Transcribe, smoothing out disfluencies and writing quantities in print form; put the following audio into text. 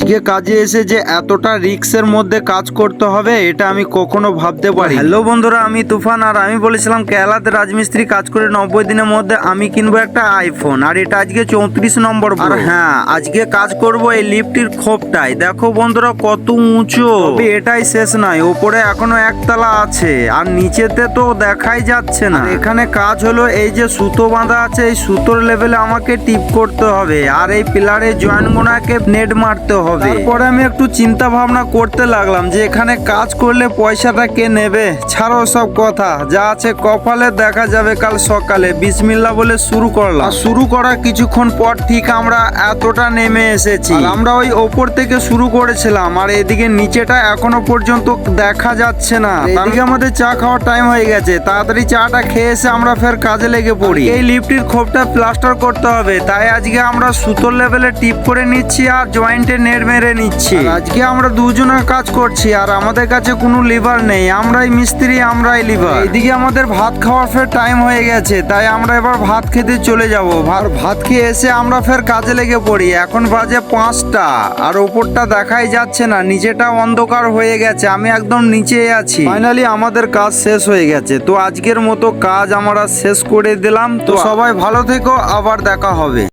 আজকে কাজে এসে যে এতটা রিস্কের মধ্যে কাজ করতে হবে এটা আমি কখনো ভাবতে পারি। হ্যালো বন্ধুরা, আমি তুফান। আর আমি বলেছিলাম কেরালাতে রাজমিস্ত্রি কাজ করে 90 দিনের মধ্যে আমি কিনবো একটা আইফোন। আর এটা আজকে 34 নম্বর। আর হ্যাঁ, আজকে কাজ করব এই লিফটির খোপটাই। দেখো বন্ধুরা কত উঁচু। তবে এটাই শেষ নয়, ওপরে এখনো একতলা আছে আর নিচেতে তো দেখাই যাচ্ছে না। এখানে কাজ হলো এই যে সুতো বাঁধা আছে, এই সুতোর লেভেলে আমাকে টিপ করতে হবে আর এই পিলারে জয়েন্ট গোনাকে নেট মারতে হবে। তারপরে আমি একটু চিন্তা ভাবনা করতে লাগলাম যে এখানে কাজ করলে পয়সাটা কে নেবে। ছাড়ো সব কথা, যা আছে কপালে দেখা যাবে কাল সকালে। বিসমিল্লাহ বলে শুরু করলাম। শুরু করার কিছুক্ষণ পর ঠিক আমরা এতটা নেমে এসেছি। আর আমরা ওই ওপর থেকে শুরু করেছিলাম আর এদিকে নিচেটা এখনো পর্যন্ত দেখা যাচ্ছে না। এদিকে আমাদের চা খাওয়ার টাইম হয়ে গেছে, তাড়াতাড়ি চাটা খেয়ে এসে আমরা ফের কাজে লেগে পড়ি। এই লিফটির খোপটা প্লাস্টার করতে হবে, তাই আজকে আমরা সুতোর লেভেলে টিপ করে নিচ্ছি আর জয়েন্টে নেট মেরে নিচ্ছি। আজকে আমরা দুজনের কাজ করছি আর আমাদের কাছে কোনো লিভার নেই। আমরাই মিস্ত্রি, আমরাই লিভার। এদিকে আমাদের ভাত খাওয়ার ফের টাইম হয়ে গেছে, তাই আমরা এবার ভাত খেতে চলে যাবো। ভাত খেয়ে এসে আমরা ফের কাজে লেগে পড়ি। এখন বাজে 5টা আর ওপরটা দেখাই যাচ্ছে না, নিচেটা অন্ধকার হয়ে গেছে। আমি একদম নিচে আছি। ফাইনালি আমাদের কাজ শেষ হয়ে গেছে। তো আজকের মতো কাজ আমরা শেষ করে দিলাম। তো সবাই ভালো থেকো, আবার দেখা হবে।